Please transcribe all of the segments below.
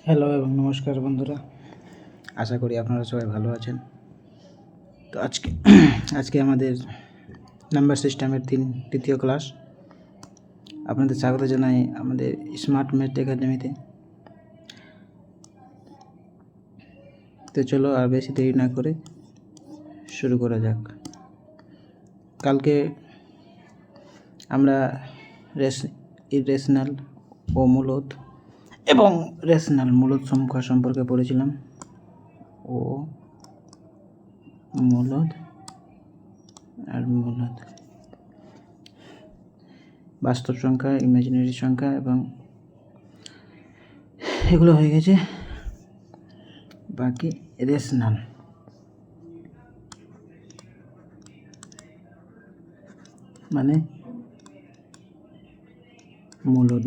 Hello এবং নমস্কার বন্ধুরা, আশা করি আপনারা সবাই ভালো আছেন। তো আজকে আমাদের নাম্বার সিস্টেমের তৃতীয় ক্লাস। আপনাদের স্বাগত জানাই আমাদের স্মার্ট ম্যাথ একাডেমিতে। তো চলো আর বেশি দেরি না করে শুরু করা যাক। কালকে আমরা ইরেশনাল ও মূলদ এবং রেশনাল মূলদ সংখ্যা সম্পর্কে পড়েছিলাম। ও মূলদ আর মূলদ, বাস্তব সংখ্যা, ইমাজিনারি সংখ্যা এবং এগুলো হয়ে গেছে। বাকি রেশনাল মানে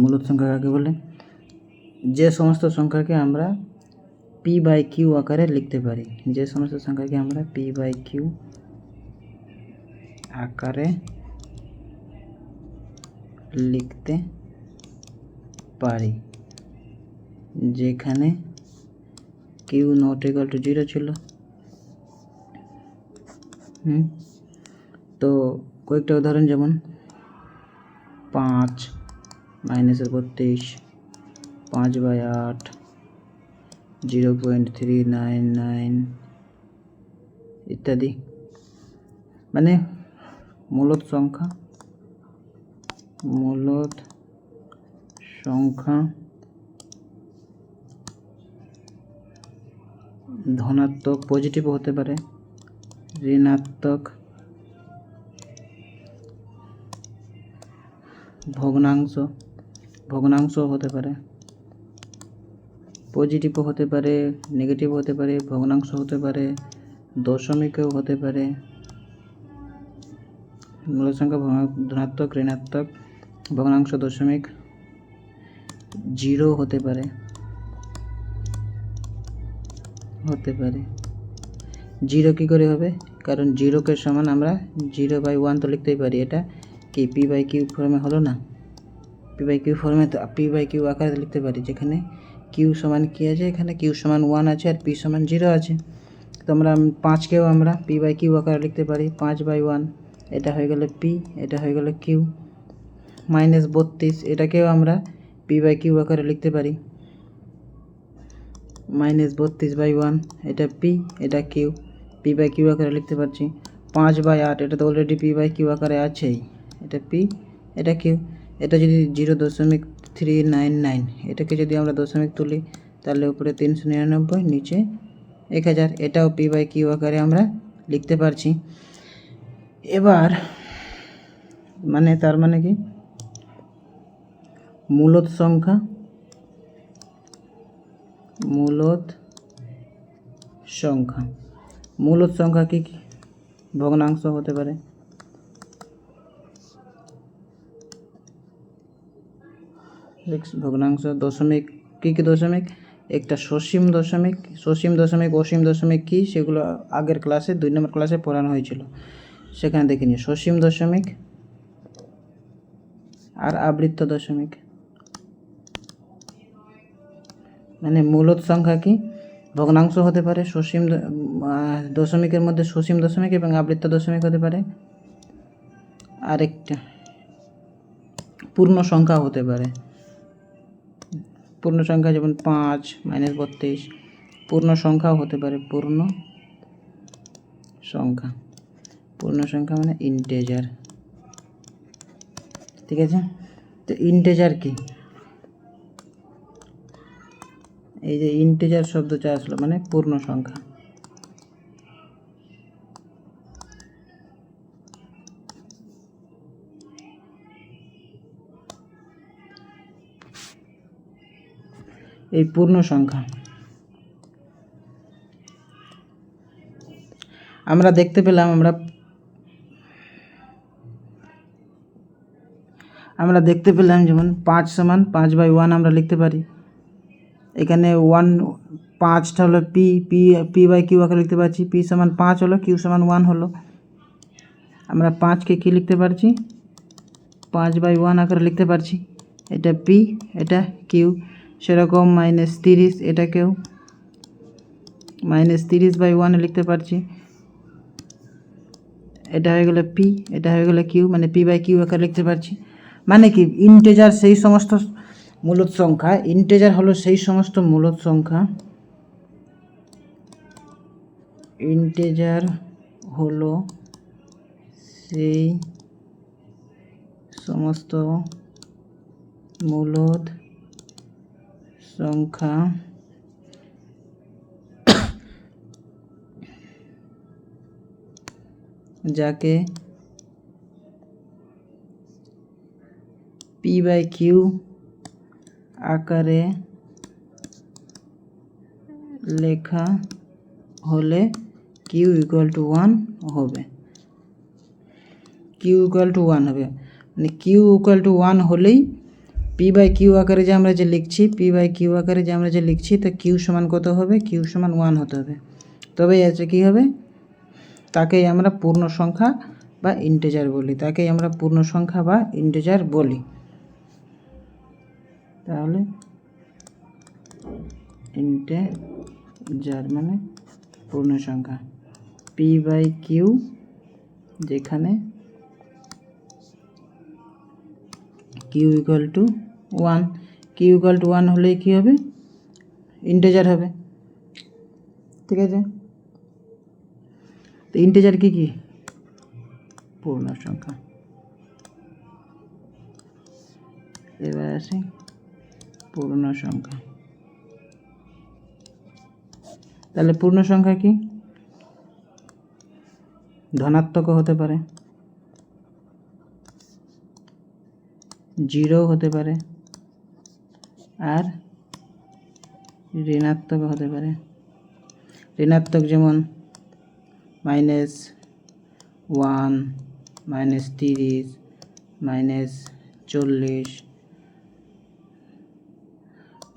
মূলদ সংখ্যা কাকে বলে? যে সমস্ত সংখ্যাকে আমরা p/q আকারে লিখতে পারি, যে সমস্ত সংখ্যাকে আমরা p/q আকারে লিখতে পারি, যেখানে q ≠ 0 ছিল। তো কয়েকটা উদাহরণ, যেমন 5 -32, 5/8, 0.399 ইত্যাদি। মানে মূলদ সংখ্যা ধনাত্মক পজিটিভ হতে পারে, ঋণাত্মক, ভগ্নাংশ হতে পারে, পজিটিভও হতে পারে, নেগেটিভ হতে পারে, ভগ্নাংশ হতে পারে, দশমিকও হতে পারে। মূলদ সংখ্যা ধনাত্মক, ঋণাত্মক, ভগ্নাংশ, দশমিক, জিরো হতে পারে। জিরো কী করে হবে? কারণ জিরোকে সমান আমরা 0/1 তো লিখতেই পারি। এটা কি p/q ফর্মে হলো না? p/q ফর্মে তো p/q আকারে লিখতে পারি, যেখানে q সমান কি আছে, এখানে q সমান 1 আছে আর p সমান 0 আছে। তো আমরা 5কেও আমরা p/q আকারে লিখতে পারি, 5/1। এটা হয়ে গেল p, এটা হয়ে গেল q। -32 এটাকেও আমরা p/q আকারে লিখতে পারি, -32/1। এটা p, এটা q, p/q আকারে লিখতে পারছি। 5/8 এটা তো অলরেডি p/q আকারে আছেই, এটা p, এটা q। এটা যদি 0.399, এটাকে যদি আমরা দশমিক তুলি তাহলে উপরে 399, নিচে 1000। এটাও p/q আকারে আমরা লিখতে পারছি। এবার তার মানে কি? মূলদ সংখ্যা কি কি? ভগ্নাংশ হতে পারে, ভগ্নাংশ, দশমিক। কি কি দশমিক? একটা সসীম দশমিক, অসীম দশমিক কি, সেগুলো আগের ক্লাসে 2 নম্বর ক্লাসে পড়ানো হয়েছিল, সেখানে দেখে নিই। সসীম দশমিক আর আবৃত্ত দশমিক। মানে মূলদ সংখ্যা কি? ভগ্নাংশ হতে পারে, সসীম দশমিকের মধ্যে সসীম দশমিক এবং আবৃত্ত দশমিক হতে পারে। আরেকটা পূর্ণ সংখ্যা হতে পারে। পূর্ণ সংখ্যা যেমন 5 -32, পূর্ণ সংখ্যাও হতে পারে। পূর্ণ সংখ্যা মানে ইন্টেজার। ঠিক আছে? তো ইন্টেজার কি? এই যে ইন্টেজার শব্দটা আসলো মানে পূর্ণ সংখ্যা। এই পূর্ণ সংখ্যা আমরা দেখতে পেলাম, আমরা দেখতে পেলাম যেমন 5 সমান 5/1 আমরা লিখতে পারি। এখানে 5টা হলো p/q আকারে লিখতে পারছি। p সমান 5 হলো, q সমান 1 হলো। আমরা 5কে কি লিখতে পারছি? 5/1 আকারে লিখতে পারছি। এটা p, এটা q। সেরকম -30 এটাকেও -30/1 লিখতে পারছি। এটা হয়ে গেল পি, এটা হয়ে গেল কিউ, মানে p/q আকারে লিখতে পারছি। মানে কি, ইন্টেজার সেই সমস্ত মূলদ সংখ্যা, ইন্টেজার হলো সেই সমস্ত মূলদ সংখ্যা, ইন্টেজার হলো সেই সমস্ত মূলদ সংখ্যা যাকে p/q আকারে লেখা হলে q = 1 হবে। q = 1 হবে, মানে q = 1 হলেই p/q আকারে যে আমরা যে লিখছি, p/q আকারে যে আমরা যে লিখছি, তা q সমান কত হবে? q সমান 1 হতে হবে। তবেই আছে কি হবে? তাকেই আমরা পূর্ণ সংখ্যা বা ইন্টেজার বলি, তাকেই আমরা পূর্ণ সংখ্যা বা ইন্টেজার বলি। তাহলে ইন্টেজার মানে পূর্ণ সংখ্যা, p/q যেখানে q = 1, q = 1 হলেই কী হবে? ইন্টেজার হবে। ঠিক আছে, তো ইন্টেজার কি কি? পূর্ণ সংখ্যা। এবার আসি পূর্ণ সংখ্যা। তাহলে পূর্ণ সংখ্যা কি? ধনাত্মকও হতে পারে, 0 হতে পারে, আর ঋণাত্মকও হতে পারে। ঋণাত্মক যেমন -1, -30, -40,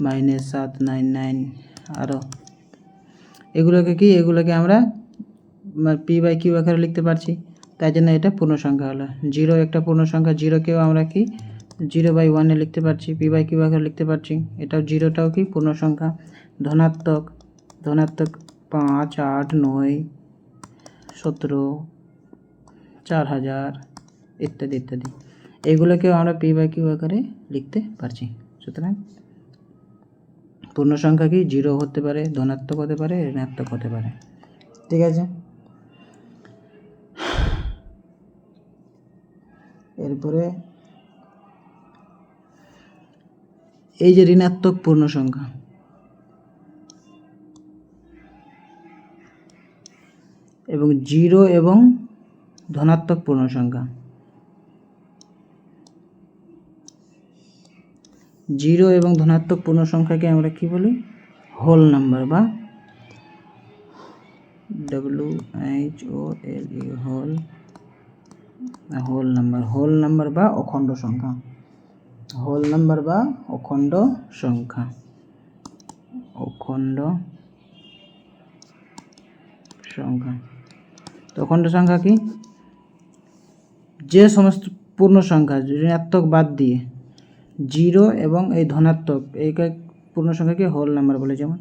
-799 আরও। এগুলোকে কি? এগুলোকে আমরা p/q আকারে লিখতে পারছি, তাই জন্য এটা পূর্ণ সংখ্যা হলো। 0 একটা পূর্ণ সংখ্যা, 0কেও আমরা কি 0/1 লিখতে পারছি, p/q আকারে লিখতে পারছি। এটাও 0টাও কি পূর্ণ সংখ্যা। ধনাত্মক 5, 8, 9, 17, 4000 ইত্যাদি ইত্যাদি, এগুলোকেও আমরা p/q আকারে লিখতে পারছি। সুতরাং পূর্ণ সংখ্যা কি? 0 হতে পারে, ধনাত্মক হতে পারে, ঋণাত্মক হতে পারে। ঠিক আছে, এরপরে এই যে ঋণাত্মক পূর্ণ সংখ্যা, এবং 0 এবং ধনাত্মক পূর্ণ সংখ্যা, 0 এবং ধনাত্মক পূর্ণ সংখ্যাকে আমরা কি বলি? হোল নাম্বার বা WHOLE, whole number, whole number বা অখণ্ড সংখ্যা, হোল নাম্বার বা অখণ্ড সংখ্যা, অখণ্ড সংখ্যা। তো অখণ্ড সংখ্যা কি? যে সমস্ত পূর্ণ সংখ্যা ঋণাত্মক বাদ দিয়ে 0 এবং এই ধনাত্মক, এই পূর্ণ সংখ্যাকে হোল নাম্বার বলে। যেমন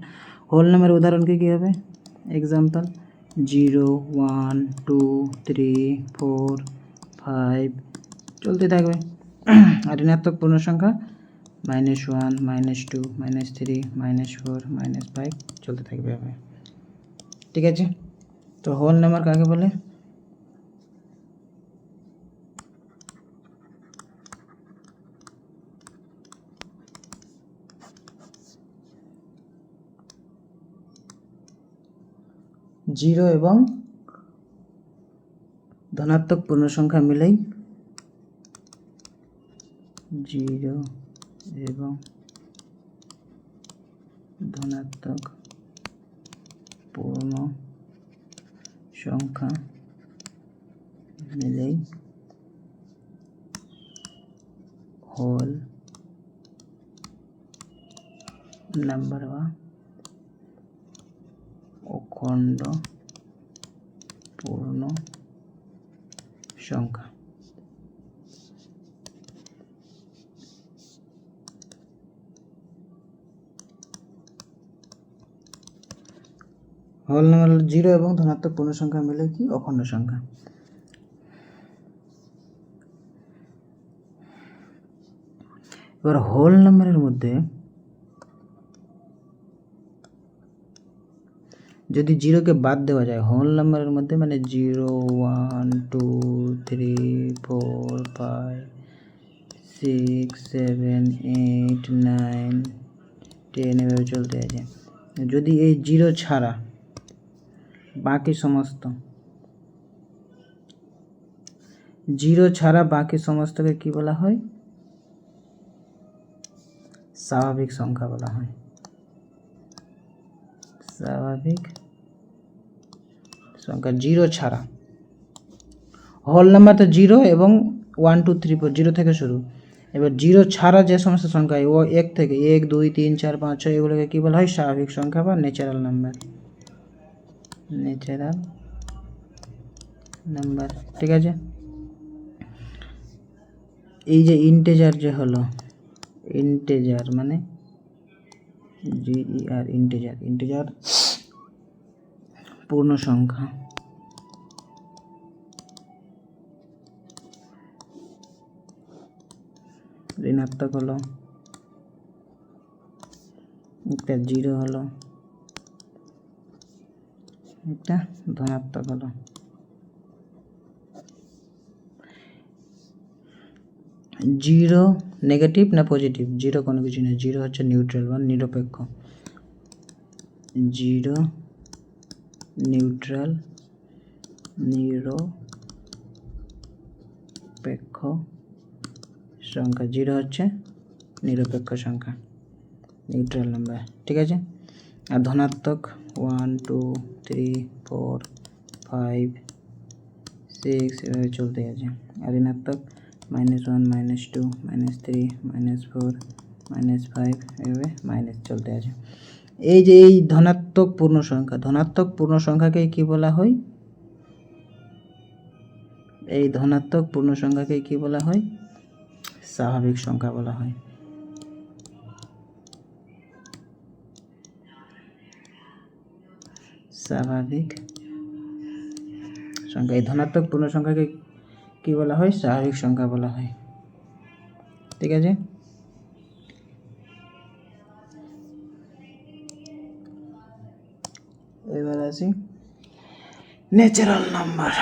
হোল নাম্বার উদাহরণ কী হবে? এক্সাম্পল 0, 1, 2, 3, 4, 5 চলতে থাকবে। আর ঋণাত্মক পূর্ণ সংখ্যা -1, -2, -3, -4, -5 চলতে থাকবে। ঠিক আছে, তো হোল নাম্বার কাকে বলে? 0 এবং ধনাত্মক পূর্ণ সংখ্যা মিলেই 0 এবং ধনাত্মক পূর্ণ সংখ্যা মিলেই হোল নাম্বার বা অখণ্ড পূর্ণ সংখ্যা। হোল নাম্বার হলো 0 এবং ধনাত্মক পূর্ণ সংখ্যা মিলে কি অখণ্ড সংখ্যা। এবার হোল নাম্বারের মধ্যে যদি 0কে বাদ দেওয়া যায়, হোল নাম্বারের মধ্যে মানে 0 1 2 3 4 5 6 7 8 9 10 এভাবে চলতে আছে। যদি এই 0 ছাড়া বাকি সমস্ত 0 ছাড়া বাকি সমস্তকে কি বলা হয়? স্বাভাবিক সংখ্যা বলা হয়। স্বাভাবিক সংখ্যা 0 ছাড়া। হোল নাম্বার তো 0 এবং 1 2 3 4 0 থেকে শুরু। এবার 0 ছাড়া যে সমস্ত সংখ্যা ও 1 থেকে 1 2 3 4 5 6 এগুলোকে কি বলা হয়? স্বাভাবিক সংখ্যা বা ন্যাচারাল নাম্বার। ন্যাচারাল নাম্বার, ঠিক আছে। এই যে ইন্টেজার যে হলো, ইন্টেজার মানে GER, ইন্টেজার, ইন্টেজার পূর্ণ সংখ্যা। ঋণাত্মক হলো, একটা 0 হলো, একটা ধনাত্মক হলো। জিরো নেগেটিভ না পজিটিভ? 0 কোনো কিছু না, 0 হচ্ছে নিউট্রাল বা নিরপেক্ষ। 0 নিউট্রাল নিরপেক্ষ সংখ্যা। 0 হচ্ছে নিরপেক্ষ সংখ্যা, নিউট্রাল নাম্বার, ঠিক আছে। আর ধনাত্মক 1 2 3 4 5 6 এভাবে চলতে আছে। আর ঋণাত্মক -1 -2 -3 -4 -5 এভাবে মাইনাস চলতে আছে। এই যে এই ধনাত্মক পূর্ণ সংখ্যা, ধনাত্মক পূর্ণ সংখ্যাকে কি বলা হয়? এই ধনাত্মক পূর্ণ সংখ্যাকে কি বলা হয়? স্বাভাবিক সংখ্যা বলা হয়। স্বাভাবিক সংখ্যা। এই ধনাত্মক পূর্ণ সংখ্যাকে কি বলা হয়? স্বাভাবিক সংখ্যা বলা হয়, ঠিক আছে। এবার আসি ন্যাচারাল নাম্বার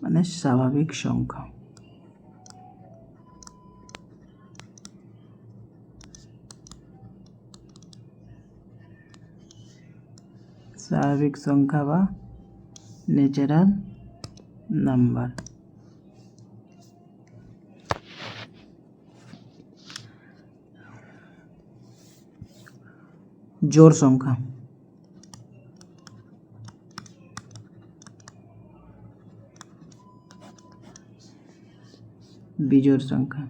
মানে স্বাভাবিক সংখ্যা। স্বাভাবিক সংখ্যা বা ন্যাচারাল নাম্বার। জোড় সংখ্যা, বিজোড় সংখ্যা,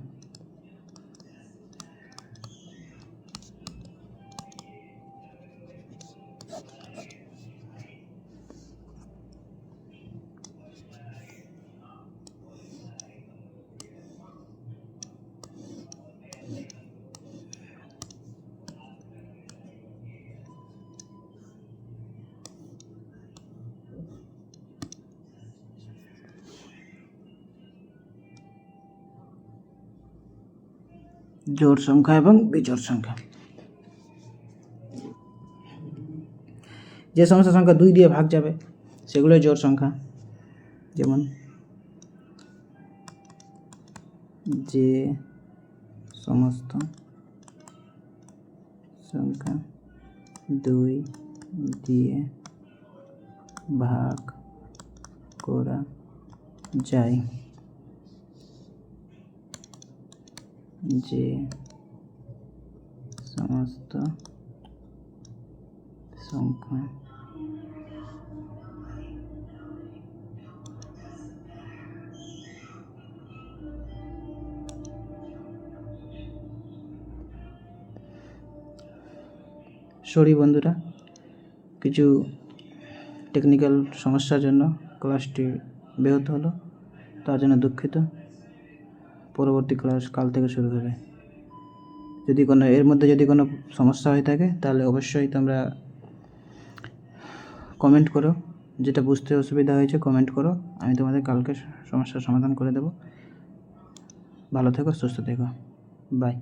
জোড় সংখ্যা এবং বিজোড় সংখ্যা। যে সমস্ত সংখ্যা 2 দিয়ে ভাগ যাবে সেগুলোই জোড় সংখ্যা। যেমন যে সমস্ত সংখ্যা 2 দিয়ে ভাগ করা যায়, যে সমস্ত সংখ্যা সরি বন্ধুরা, কিছু টেকনিক্যাল সমস্যার জন্য ক্লাসটি ব্যাহত হলো, তার জন্য দুঃখিত। পরবর্তী ক্লাস কাল থেকে শুরু হবে। যদি কোনো এর মধ্যে যদি কোনো সমস্যা হয়ে থাকে তাহলে অবশ্যই তোমরা কমেন্ট করো, যেটা বুঝতে অসুবিধা হয়েছে কমেন্ট করো, আমি তোমাদের কালকে সমস্যার সমাধান করে দেবো। ভালো থেকো, সুস্থ থেকো, বাই।